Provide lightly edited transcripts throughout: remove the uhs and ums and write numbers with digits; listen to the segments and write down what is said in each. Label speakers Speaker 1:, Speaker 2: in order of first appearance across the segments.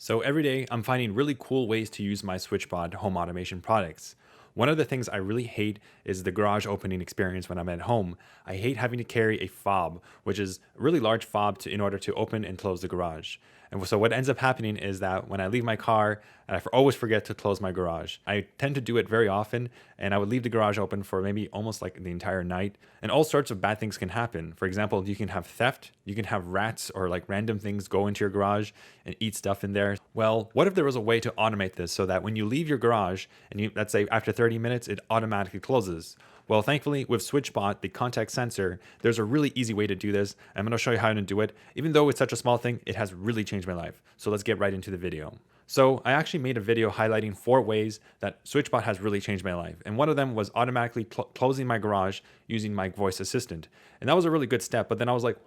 Speaker 1: So every day, I'm finding really cool ways to use my SwitchBot home automation products. One of the things I really hate is the garage opening experience when I'm at home. I hate having to carry a fob, which is a really large fob in order to open and close the garage. And so what ends up happening is that when I leave my car, and always forget to close my garage. I tend to do it very often, and I would leave the garage open for maybe almost like the entire night. And all sorts of bad things can happen. For example, you can have theft, you can have rats or like random things go into your garage and eat stuff in there. Well, what if there was a way to automate this so that when you leave your garage and let's say after 30 minutes, it automatically closes? Well, thankfully, with SwitchBot, the contact sensor, there's a really easy way to do this. I'm going to show you how to do it. Even though it's such a small thing, it has really changed my life. So let's get right into the video. So I actually made a video highlighting 4 ways that SwitchBot has really changed my life. And one of them was automatically closing my garage using my voice assistant. And that was a really good step. But then I was like,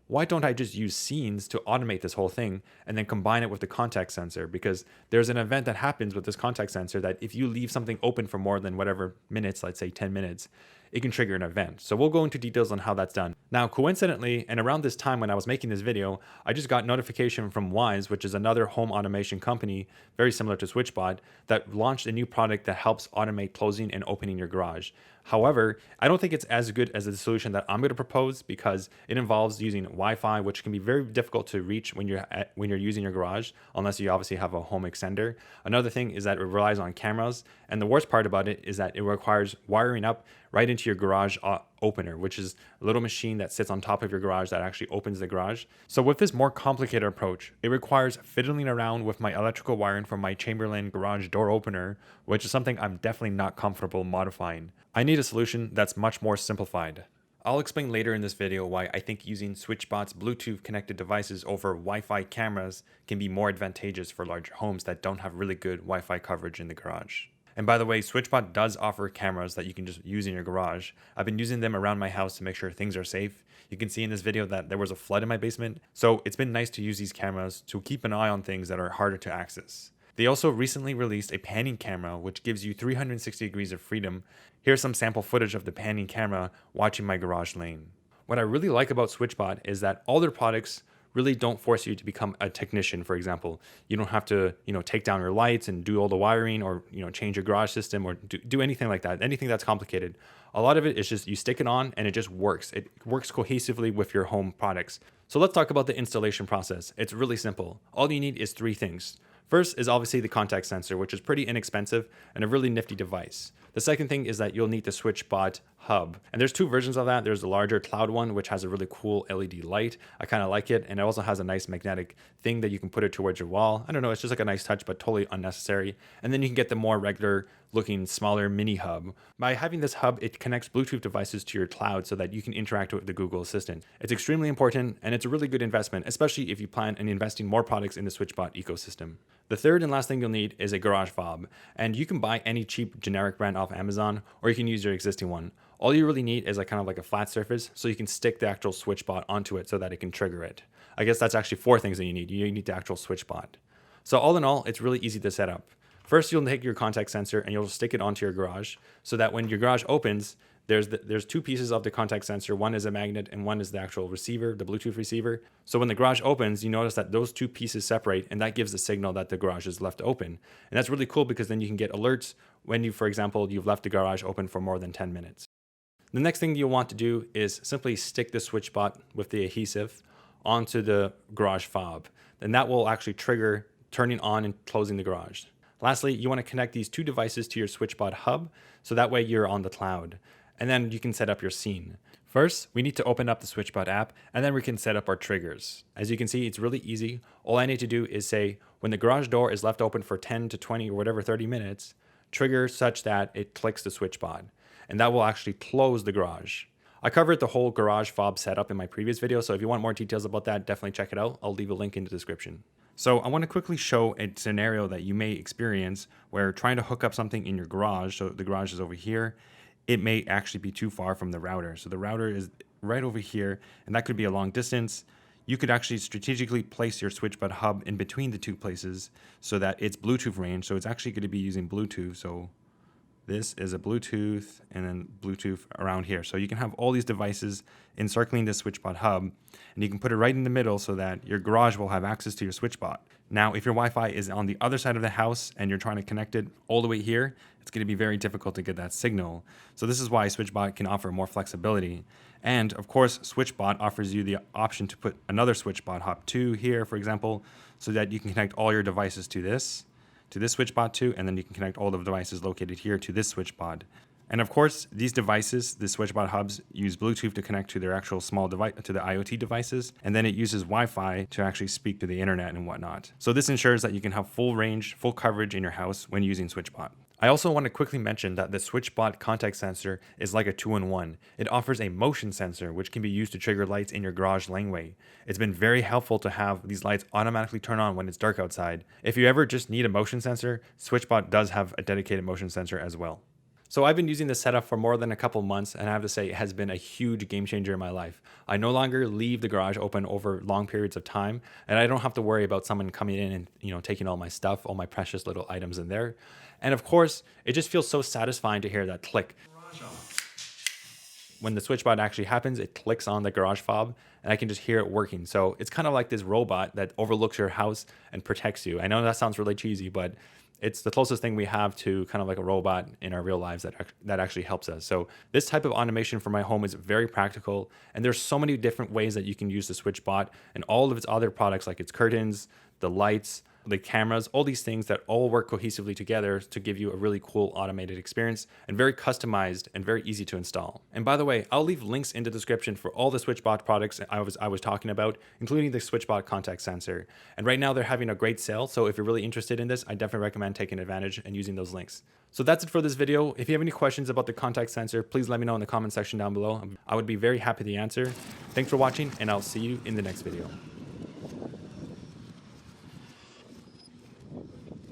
Speaker 1: why don't I just use scenes to automate this whole thing and then combine it with the contact sensor? Because there's an event that happens with this contact sensor that if you leave something open for more than whatever minutes, let's say 10 minutes, it can trigger an event. So we'll go into details on how that's done. Now, coincidentally, and around this time when I was making this video, I just got notification from Wise, which is another home automation company, very similar to SwitchBot, that launched a new product that helps automate closing and opening your garage. However, I don't think it's as good as the solution that I'm going to propose because it involves using Wi-Fi, which can be very difficult to reach when you're using your garage, unless you obviously have a home extender. Another thing is that it relies on cameras, and the worst part about it is that it requires wiring up right into your garage opener, which is a little machine that sits on top of your garage that actually opens the garage. So with this more complicated approach, it requires fiddling around with my electrical wiring from my Chamberlain garage door opener, which is something I'm definitely not comfortable modifying. I need a solution that's much more simplified. I'll explain later in this video why I think using SwitchBot's Bluetooth connected devices over Wi-Fi cameras can be more advantageous for larger homes that don't have really good Wi-Fi coverage in the garage. And by the way, SwitchBot does offer cameras that you can just use in your garage. I've been using them around my house to make sure things are safe. You can see in this video that there was a flood in my basement, so it's been nice to use these cameras to keep an eye on things that are harder to access. They also recently released a panning camera, which gives you 360 degrees of freedom. Here's some sample footage of the panning camera watching my garage lane. What I really like about SwitchBot is that all their products really don't force you to become a technician. For example, you don't have to, take down your lights and do all the wiring or, change your garage system or do anything like that, anything that's complicated. A lot of it is just you stick it on and it just works. It works cohesively with your home products. So let's talk about the installation process. It's really simple. All you need is 3 things. First is obviously the contact sensor, which is pretty inexpensive and a really nifty device. The second thing is that you'll need the SwitchBot Hub. And there's 2 versions of that. There's the larger cloud one, which has a really cool LED light. I kind of like it. And it also has a nice magnetic thing that you can put it towards your wall. I don't know, it's just like a nice touch, but totally unnecessary. And then you can get the more regular looking smaller mini hub. By having this hub, it connects Bluetooth devices to your cloud so that you can interact with the Google Assistant. It's extremely important and it's a really good investment, especially if you plan on investing more products in the SwitchBot ecosystem. The third and last thing you'll need is a garage fob, and you can buy any cheap generic brand off Amazon or you can use your existing one. All you really need is kind of like a flat surface so you can stick the actual SwitchBot onto it so that it can trigger it. I guess that's actually 4 things that you need. You need the actual SwitchBot. So all in all, it's really easy to set up. First, you'll take your contact sensor and you'll stick it onto your garage so that when your garage opens, there's 2 pieces of the contact sensor. One is a magnet and one is the actual receiver, the Bluetooth receiver. So when the garage opens, you notice that those 2 pieces separate and that gives the signal that the garage is left open. And that's really cool because then you can get alerts when you, for example, you've left the garage open for more than 10 minutes. The next thing you'll want to do is simply stick the SwitchBot with the adhesive onto the garage fob. Then that will actually trigger turning on and closing the garage. Lastly, you want to connect these 2 devices to your SwitchBot Hub, so that way you're on the cloud. And then you can set up your scene. First, we need to open up the SwitchBot app, and then we can set up our triggers. As you can see, it's really easy. All I need to do is say, when the garage door is left open for 10 to 20 or whatever 30 minutes, trigger such that it clicks the SwitchBot. And that will actually close the garage. I covered the whole garage fob setup in my previous video, so if you want more details about that, definitely check it out. I'll leave a link in the description. So I want to quickly show a scenario that you may experience where trying to hook up something in your garage, so the garage is over here, it may actually be too far from the router. So the router is right over here, and that could be a long distance. You could actually strategically place your SwitchBot Hub in between the 2 places so that it's Bluetooth range. So it's actually going to be using Bluetooth. So This is a Bluetooth and then Bluetooth around here. So you can have all these devices encircling this SwitchBot hub, and you can put it right in the middle so that your garage will have access to your SwitchBot. Now, if your Wi-Fi is on the other side of the house and you're trying to connect it all the way here, it's going to be very difficult to get that signal. So this is why SwitchBot can offer more flexibility. And of course, SwitchBot offers you the option to put another SwitchBot Hub 2 here, for example, so that you can connect all your devices to this SwitchBot 2, and then you can connect all the devices located here to this SwitchBot. And of course, these devices, the SwitchBot hubs, use Bluetooth to connect to their actual small device, to the IoT devices, and then it uses Wi-Fi to actually speak to the internet and whatnot. So this ensures that you can have full range, full coverage in your house when using SwitchBot. I also want to quickly mention that the SwitchBot contact sensor is like a 2-in-1. It offers a motion sensor, which can be used to trigger lights in your garage laneway. It's been very helpful to have these lights automatically turn on when it's dark outside. If you ever just need a motion sensor, SwitchBot does have a dedicated motion sensor as well. So I've been using this setup for more than a couple months, and I have to say it has been a huge game changer in my life. I no longer leave the garage open over long periods of time, and I don't have to worry about someone coming in and taking all my stuff, all my precious little items in there. And of course, it just feels so satisfying to hear that click. When the SwitchBot actually happens, it clicks on the garage fob, and I can just hear it working. So it's kind of like this robot that overlooks your house and protects you. I know that sounds really cheesy, but it's the closest thing we have to kind of like a robot in our real lives that actually helps us. So this type of automation for my home is very practical, and there's so many different ways that you can use the SwitchBot and all of its other products like its curtains, the lights, the cameras, all these things that all work cohesively together to give you a really cool automated experience and very customized and very easy to install. And by the way, I'll leave links in the description for all the SwitchBot products I was talking about, including the SwitchBot contact sensor. And right now they're having a great sale, so if you're really interested in this, I definitely recommend taking advantage and using those links. So that's it for this video. If you have any questions about the contact sensor, please let me know in the comment section down below. I would be very happy to answer. Thanks for watching, and I'll see you in the next video.